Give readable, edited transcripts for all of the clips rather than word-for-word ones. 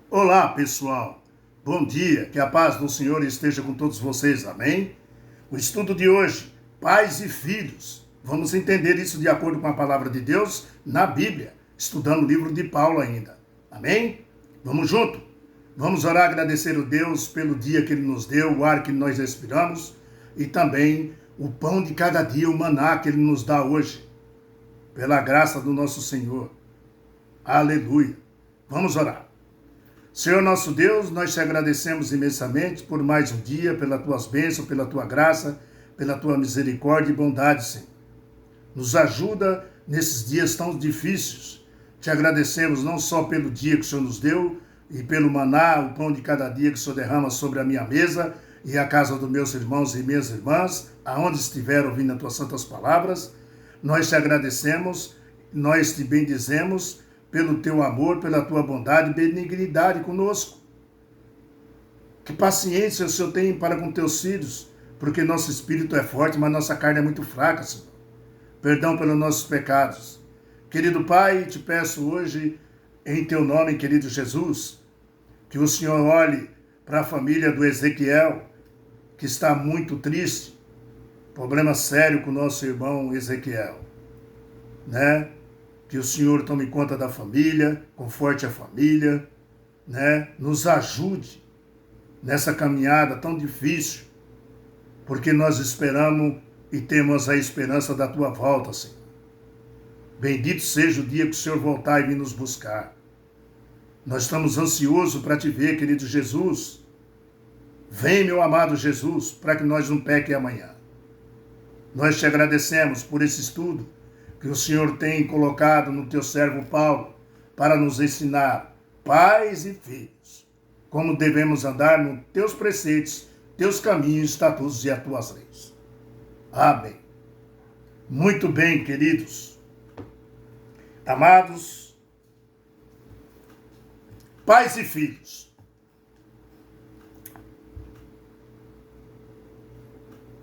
Olá, pessoal. Bom dia. Que a paz do Senhor esteja com todos vocês. Amém? O estudo de hoje, pais e filhos. Vamos entender isso de acordo com a palavra de Deus na Bíblia, estudando o livro de Paulo ainda. Amém? Vamos junto? Vamos orar, agradecer a Deus pelo dia que Ele nos deu, o ar que nós respiramos e também o pão de cada dia, o maná que Ele nos dá hoje, pela graça do nosso Senhor. Aleluia. Vamos orar. Senhor nosso Deus, nós te agradecemos imensamente por mais um dia, pelas tuas bênçãos, pela tua graça, pela tua misericórdia e bondade, Senhor. Nos ajuda nesses dias tão difíceis. Te agradecemos não só pelo dia que o Senhor nos deu e pelo maná, o pão de cada dia que o Senhor derrama sobre a minha mesa e a casa dos meus irmãos e minhas irmãs, aonde estiver ouvindo as tuas santas palavras. Nós te agradecemos, nós te bendizemos pelo teu amor, pela tua bondade e benignidade conosco. Que paciência o Senhor tem para com teus filhos, porque nosso espírito é forte, mas nossa carne é muito fraca, Senhor. Perdão pelos nossos pecados. Querido Pai, te peço hoje, em teu nome, querido Jesus, que o Senhor olhe para a família do Ezequiel, que está muito triste, problema sério com o nosso irmão Ezequiel, né? Que o Senhor tome conta da família, conforte a família, né? Nos ajude nessa caminhada tão difícil, porque nós esperamos e temos a esperança da tua volta, Senhor. Bendito seja o dia que o Senhor voltar e vir nos buscar. Nós estamos ansiosos para te ver, querido Jesus. Vem, meu amado Jesus, para que nós não pequem amanhã. Nós te agradecemos por esse estudo que o Senhor tem colocado no teu servo Paulo para nos ensinar, pais e filhos, como devemos andar nos teus preceitos, teus caminhos, estatutos e as tuas leis. Amém. Muito bem, queridos, amados, pais e filhos.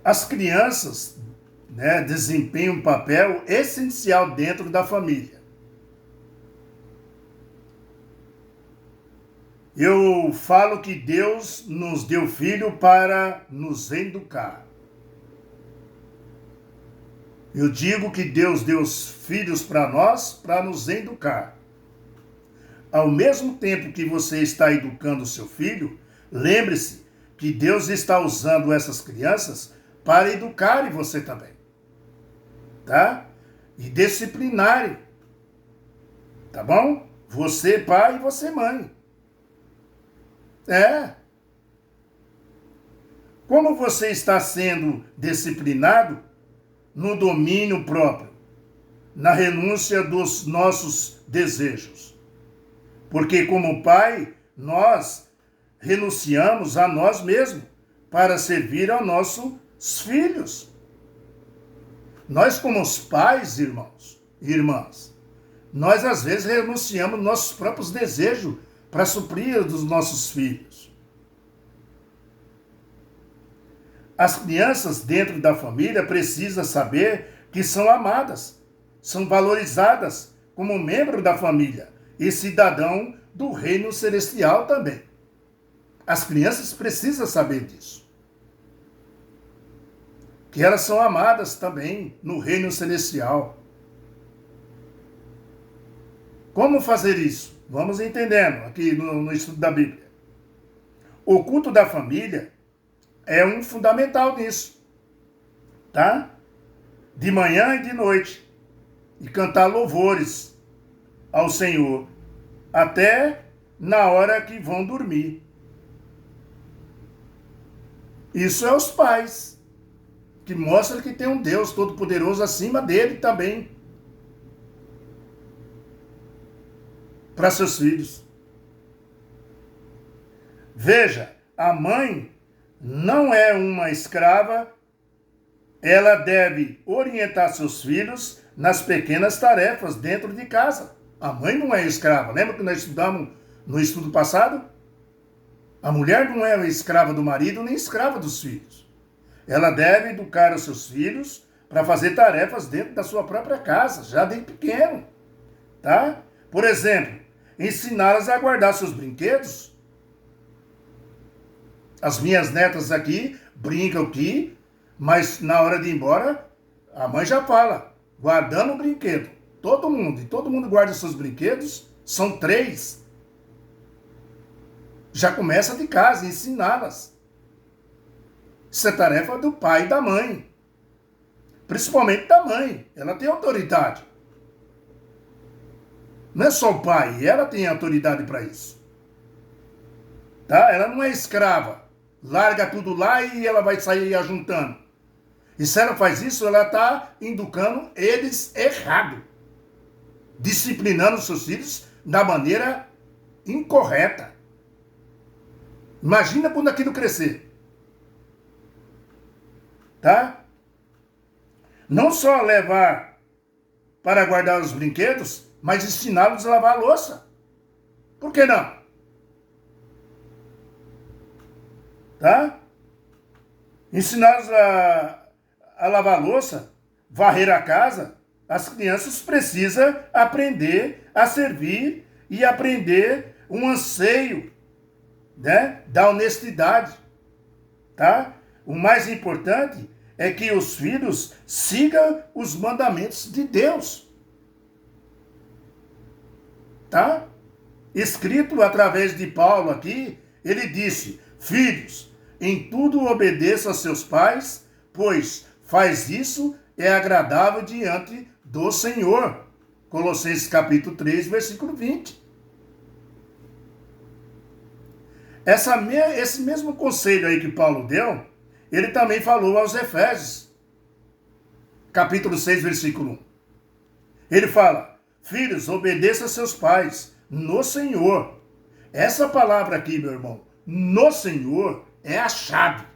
As crianças, desempenham um papel essencial dentro da família. Eu falo que Deus nos deu filho para nos educar. Eu digo que Deus deu os filhos para nós para nos educar. Ao mesmo tempo que você está educando o seu filho, lembre-se que Deus está usando essas crianças para educarem você também. Tá? E disciplinarem. Tá bom? Você pai e você mãe. Como você está sendo disciplinado no domínio próprio, na renúncia dos nossos desejos. Porque como pai, nós renunciamos a nós mesmos para servir aos nossos filhos. Nós, como os pais, irmãos e irmãs, nós às vezes renunciamos nossos próprios desejos para suprir dos nossos filhos. As crianças dentro da família precisam saber que são amadas, são valorizadas como membro da família e cidadão do reino celestial também. As crianças precisam saber disso. Que elas são amadas também no reino celestial. Como fazer isso? Vamos entendendo aqui no estudo da Bíblia. O culto da família é um fundamental nisso, tá? De manhã e de noite. E cantar louvores ao Senhor, até na hora que vão dormir. Isso é os pais, que mostra que tem um Deus Todo-Poderoso acima dele também, para seus filhos. Veja, a mãe não é uma escrava, ela deve orientar seus filhos nas pequenas tarefas dentro de casa. A mãe não é escrava. Lembra que nós estudamos no estudo passado? A mulher não é escrava do marido nem escrava dos filhos. Ela deve educar os seus filhos para fazer tarefas dentro da sua própria casa, já desde pequeno, tá? Por exemplo, ensiná-las a guardar seus brinquedos. As minhas netas aqui brincam aqui, mas na hora de ir embora, a mãe já fala, guardando o brinquedo. Todo mundo guarda seus brinquedos, são 3. Já começa de casa, ensiná-las. Isso é tarefa do pai e da mãe. Principalmente da mãe, ela tem autoridade. Não é só o pai, ela tem autoridade para isso. Tá? Ela não é escrava. Larga tudo lá e ela vai sair ajuntando. E se ela faz isso, ela está educando eles errado. Disciplinando os seus filhos da maneira incorreta. Imagina quando aquilo crescer. Tá? Não só levar para guardar os brinquedos, mas ensiná-los a lavar a louça. Por que não? Tá? Ensiná-los a lavar a louça, varrer a casa. As crianças precisam aprender a servir e aprender um anseio, né, da honestidade. Tá? O mais importante é que os filhos sigam os mandamentos de Deus. Tá? Escrito através de Paulo aqui, ele disse: filhos, em tudo obedeça a seus pais, pois faz isso é agradável diante do Senhor. Colossenses capítulo 3, versículo 20. Esse mesmo conselho aí que Paulo deu, ele também falou aos Efésios, capítulo 6, versículo 1. Ele fala: filhos, obedeça a seus pais no Senhor. Essa palavra aqui, meu irmão, no Senhor, é a chave.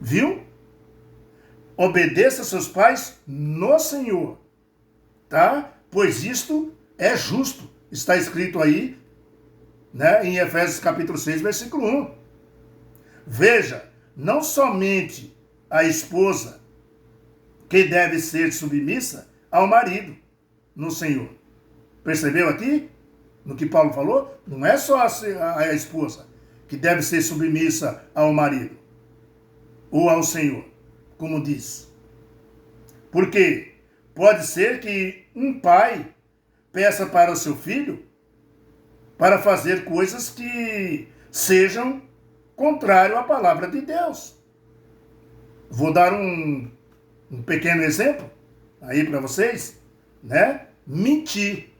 Viu? Obedeça a seus pais no Senhor. Tá? Pois isto é justo. Está escrito aí, né, em Efésios capítulo 6, versículo 1. Veja, não somente a esposa que deve ser submissa ao marido no Senhor. Percebeu aqui? No que Paulo falou? Não é só a esposa que deve ser submissa ao marido ou ao Senhor, como diz. Porque pode ser que um pai peça para o seu filho para fazer coisas que sejam contrário à palavra de Deus. Vou dar um pequeno exemplo aí para vocês, né? Mentir.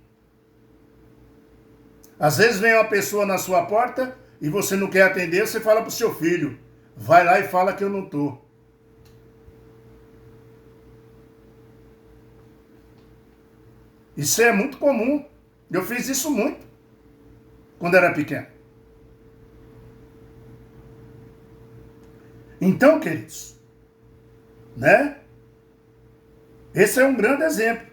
Às vezes vem uma pessoa na sua porta e você não quer atender, você fala para o seu filho: vai lá e fala que eu não estou. Isso é muito comum. Eu fiz isso muito quando era pequeno. Então, queridos, né? Esse é um grande exemplo.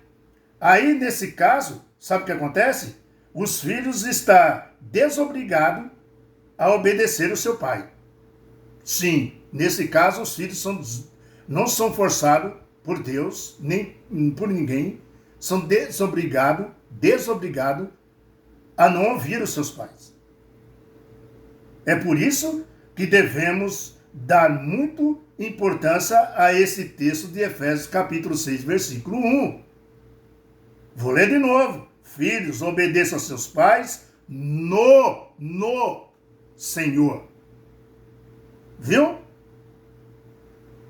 Aí, nesse caso, sabe o que acontece? Os filhos estão desobrigados a obedecer o seu pai. Sim, nesse caso, os filhos não são forçados por Deus, nem por ninguém, são desobrigados a não ouvir os seus pais. É por isso que devemos dar muito importância a esse texto de Efésios capítulo 6, versículo 1. Vou ler de novo. Filhos, obedeçam a seus pais no Senhor. Viu?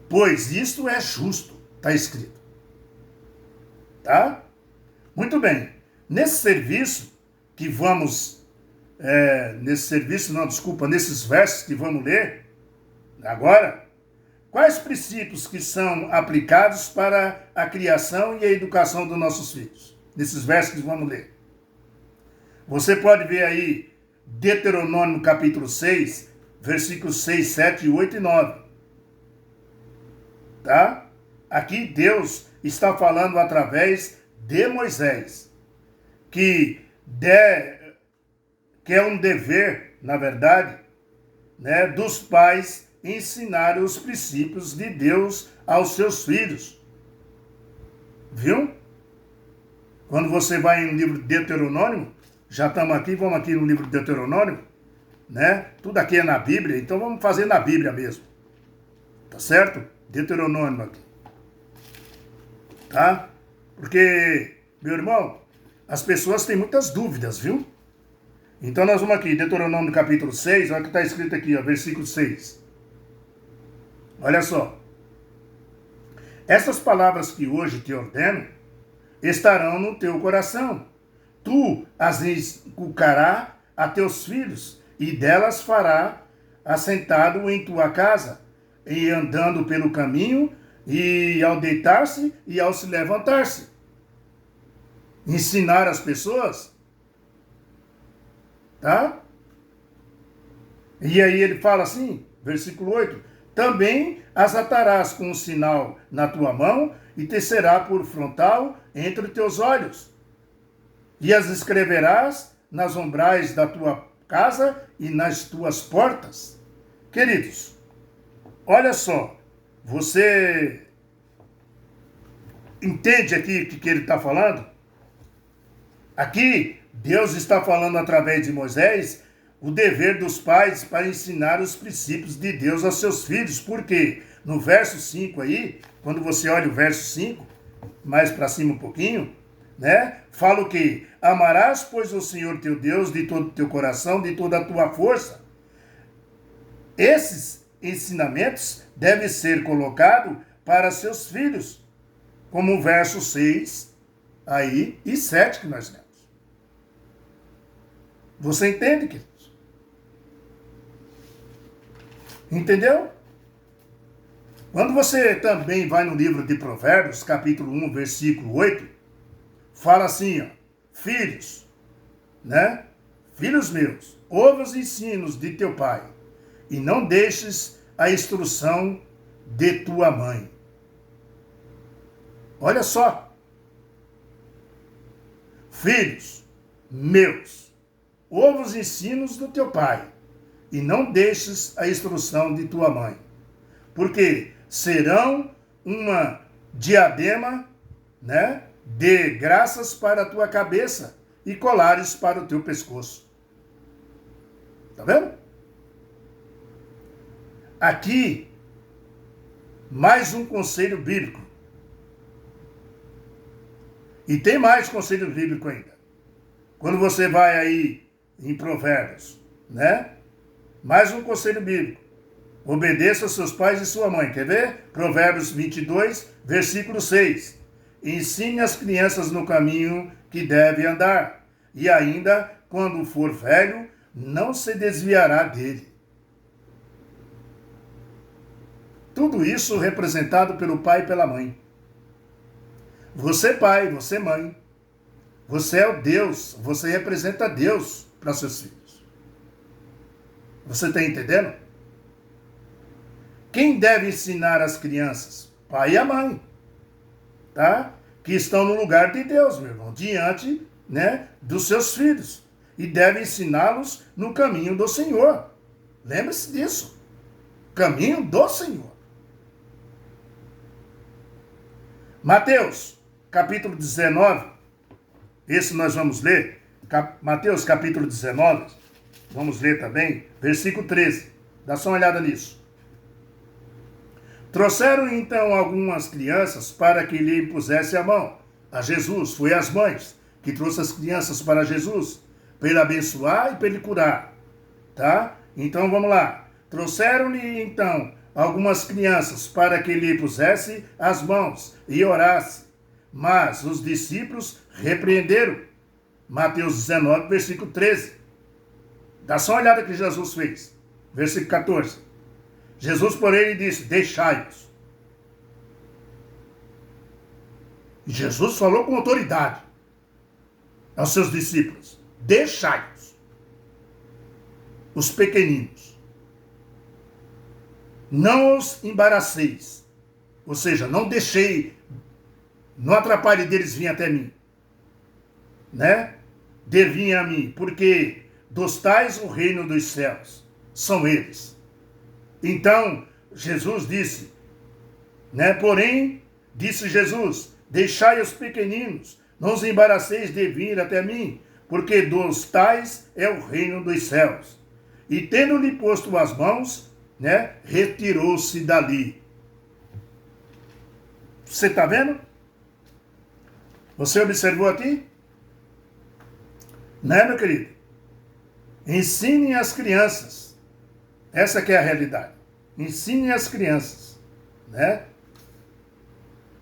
Pois isto é justo. Está escrito. Tá? Muito bem. Nesses versos que vamos ler agora, quais princípios que são aplicados para a criação e a educação dos nossos filhos? Nesses versos que vamos ler. Você pode ver aí Deuteronômio capítulo 6, versículos 6, 7, 8 e 9. Tá? Aqui Deus está falando através de Moisés, que é um dever, na verdade, né, dos pais ensinarem os princípios de Deus aos seus filhos. Viu? Quando você vai em livro de Deuteronômio, Já estamos aqui, vamos aqui no livro de Deuteronômio, né? Tudo aqui é na Bíblia, então vamos fazer na Bíblia mesmo. Tá certo? Deuteronômio aqui. Tá? Porque, meu irmão, as pessoas têm muitas dúvidas, viu? Então nós vamos aqui, Deuteronômio capítulo 6, olha o que está escrito aqui, ó, versículo 6. Olha só. Essas palavras que hoje te ordeno estarão no teu coração. Tu as inculcarás a teus filhos, e delas fará assentado em tua casa, e andando pelo caminho, e ao deitar-se e ao se levantar-se. Ensinar as pessoas, tá? E aí ele fala assim, versículo 8, também as atarás com um sinal na tua mão, e te será por frontal entre teus olhos. E as escreverás nas umbrais da tua casa e nas tuas portas. Queridos, olha só, você entende aqui o que ele está falando? Aqui, Deus está falando através de Moisés o dever dos pais para ensinar os princípios de Deus aos seus filhos. Porque no verso 5 aí, quando você olha o verso 5, mais para cima um pouquinho, né? Fala o quê? Amarás, pois, o Senhor teu Deus de todo o teu coração, de toda a tua força. Esses ensinamentos devem ser colocados para seus filhos, como o verso 6 aí e 7 que nós lemos. Você entende, queridos? Entendeu? Quando você também vai no livro de Provérbios, capítulo 1, versículo 8, fala assim, ó, filhos, né? Filhos meus, ouve os ensinos de teu pai, e não deixes a instrução de tua mãe. Olha só. Filhos meus, ouve os ensinos do teu pai, e não deixes a instrução de tua mãe, porque serão uma diadema, né, de graças para a tua cabeça e colares para o teu pescoço. Tá vendo? Aqui, mais um conselho bíblico. E tem mais conselho bíblico ainda. Quando você vai aí em Provérbios, né? Mais um conselho bíblico. Obedeça aos seus pais e sua mãe. Quer ver? Provérbios 22, versículo 6. Ensine as crianças no caminho que deve andar, e ainda, quando for velho, não se desviará dele. Tudo isso representado pelo pai e pela mãe. Você pai, você mãe. Você é o Deus, você representa Deus para seus filhos. Você está entendendo? Quem deve ensinar as crianças? Pai e a mãe. Tá? Que estão no lugar de Deus, meu irmão, diante, né, dos seus filhos. E deve ensiná-los no caminho do Senhor. Lembre-se disso. Caminho do Senhor. Mateus, capítulo 19. Esse nós vamos ler. Mateus, capítulo 19. Vamos ler também. Versículo 13. Dá só uma olhada nisso. Trouxeram então algumas crianças para que lhe impusesse a mão. A Jesus, foi as mães que trouxe as crianças para Jesus, para ele abençoar e para ele curar. Tá? Então vamos lá. Trouxeram-lhe então algumas crianças para que lhe pusesse as mãos e orasse. Mas os discípulos repreenderam. Mateus 19, versículo 13. Dá só uma olhada que Jesus fez. Versículo 14. Jesus, porém, lhe disse, deixai-os. E Jesus falou com autoridade aos seus discípulos. Deixai-os. Os pequeninos. Não os embaraceis. Ou seja, não deixei, não atrapalhe deles vir até mim. Né? De vir a mim, porque dos tais o reino dos céus. São eles. Então, Jesus disse, né? Porém, disse Jesus, deixai os pequeninos, não os embaraceis de vir até mim, porque dos tais é o reino dos céus. E tendo-lhe posto as mãos, né, retirou-se dali. Você está vendo? Você observou aqui? Né, meu querido? Ensinem as crianças. Essa que é a realidade. Ensinem as crianças, né?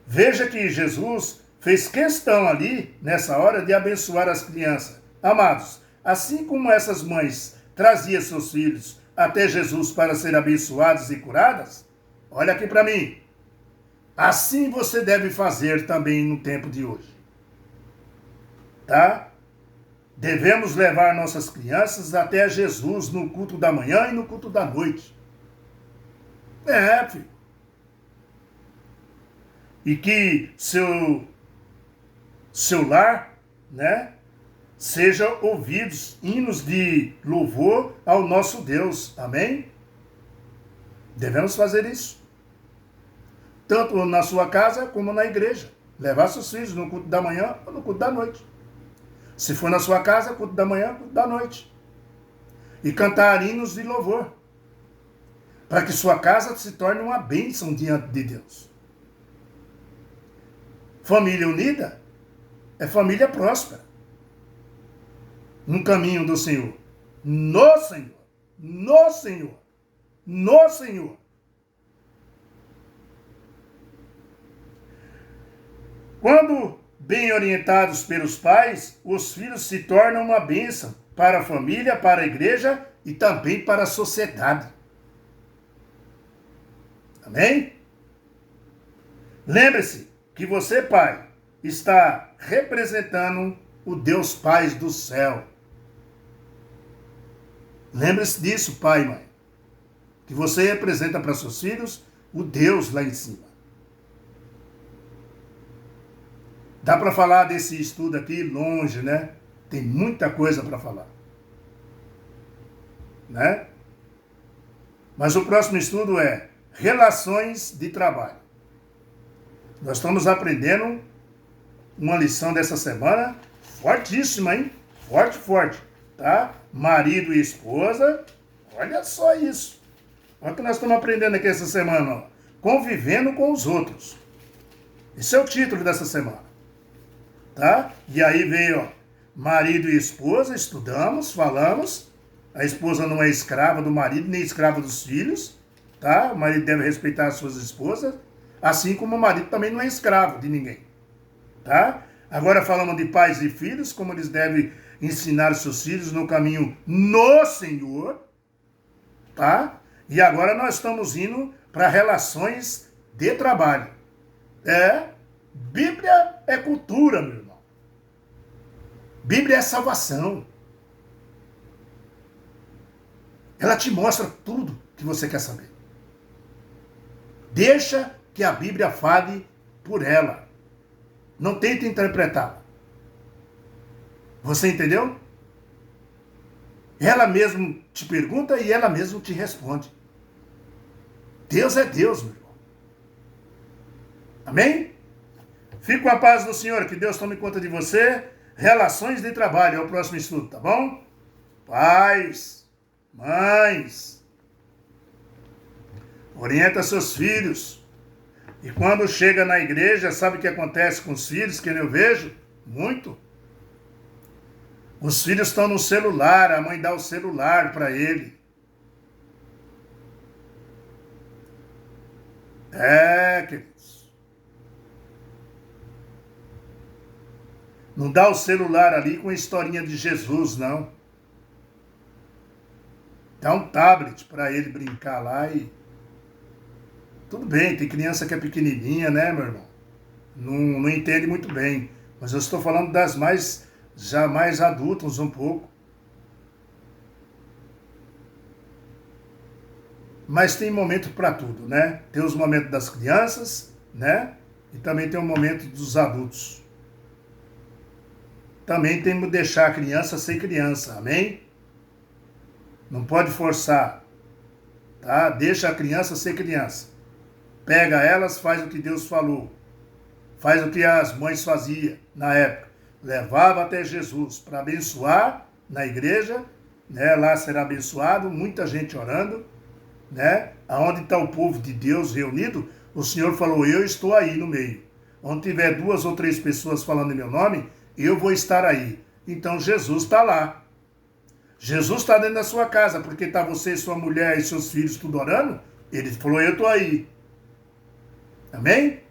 Veja que Jesus fez questão ali, nessa hora, de abençoar as crianças. Amados, assim como essas mães traziam seus filhos até Jesus para serem abençoados e curadas, olha aqui para mim. Assim você deve fazer também no tempo de hoje. Tá? Devemos levar nossas crianças até Jesus no culto da manhã e no culto da noite. Filho. E que seu lar, né, seja ouvidos hinos de louvor ao nosso Deus. Amém? Devemos fazer isso. Tanto na sua casa como na igreja. Levar seus filhos no culto da manhã ou no culto da noite. Se for na sua casa, culto da manhã, culto da noite. E cantar hinos de louvor. Para que sua casa se torne uma bênção diante de Deus. Família unida é família próspera. No caminho do Senhor. No Senhor. No Senhor. No Senhor. Quando bem orientados pelos pais, os filhos se tornam uma bênção para a família, para a igreja e também para a sociedade. Amém? Lembre-se que você, pai, está representando o Deus Pai do céu. Lembre-se disso, pai e mãe. Que você representa para seus filhos o Deus lá em cima. Dá para falar desse estudo aqui longe, né? Tem muita coisa para falar. Né? Mas o próximo estudo é relações de trabalho. Nós estamos aprendendo uma lição dessa semana fortíssima, hein? Forte, forte, tá? Marido e esposa, olha só isso. Olha o que nós estamos aprendendo aqui essa semana, ó. Convivendo com os outros. Esse é o título dessa semana, tá? E aí veio, ó, marido e esposa, estudamos, falamos. A esposa não é escrava do marido, nem escrava dos filhos, tá? O marido deve respeitar as suas esposas, assim como o marido também não é escravo de ninguém, tá? Agora falamos de pais e filhos, como eles devem ensinar os seus filhos no caminho no Senhor, tá? E agora nós estamos indo para relações de trabalho. Bíblia é cultura, meu irmão. Bíblia é salvação. Ela te mostra tudo que você quer saber. Deixa que a Bíblia fale por ela. Não tente interpretá-la. Você entendeu? Ela mesmo te pergunta e ela mesmo te responde. Deus é Deus, meu irmão. Amém? Fique com a paz do Senhor, que Deus tome conta de você. Relações de trabalho é o próximo estudo, tá bom? Pais, mães, orienta seus filhos. E quando chega na igreja, sabe o que acontece com os filhos, que eu vejo? Muito. Os filhos estão no celular, a mãe dá o celular para ele. Queridos. Não dá o celular ali com a historinha de Jesus, não. Dá um tablet para ele brincar lá e... Tudo bem, tem criança que é pequenininha, né, meu irmão? Não entende muito bem. Mas eu estou falando das já mais adultos um pouco. Mas tem momento para tudo, né? Tem os momentos das crianças, né? E também tem o momento dos adultos. Também temos que deixar a criança ser criança, amém? Não pode forçar, tá? Deixa a criança ser criança. Pega elas, faz o que Deus falou. Faz o que as mães faziam na época. levava até Jesus para abençoar na igreja, né? Lá será abençoado, muita gente orando, né? Aonde está o povo de Deus reunido, o Senhor falou, eu estou aí no meio. Onde tiver 2 ou 3 pessoas falando em meu nome, eu vou estar aí. Então Jesus está lá. Jesus está dentro da sua casa, porque está você, sua mulher e seus filhos tudo orando. Ele falou, eu estou aí. Amém?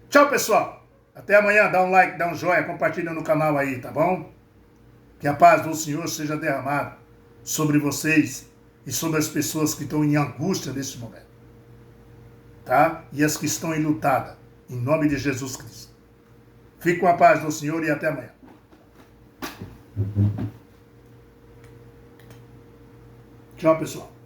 Tchau, pessoal. Até amanhã. Dá um like, dá um joinha, compartilha no canal aí, tá bom? Que a paz do Senhor seja derramada sobre vocês e sobre as pessoas que estão em angústia nesse momento. Tá? E as que estão enlutadas. Em nome de Jesus Cristo. Fique com a paz do Senhor e até amanhã. Tchau, pessoal.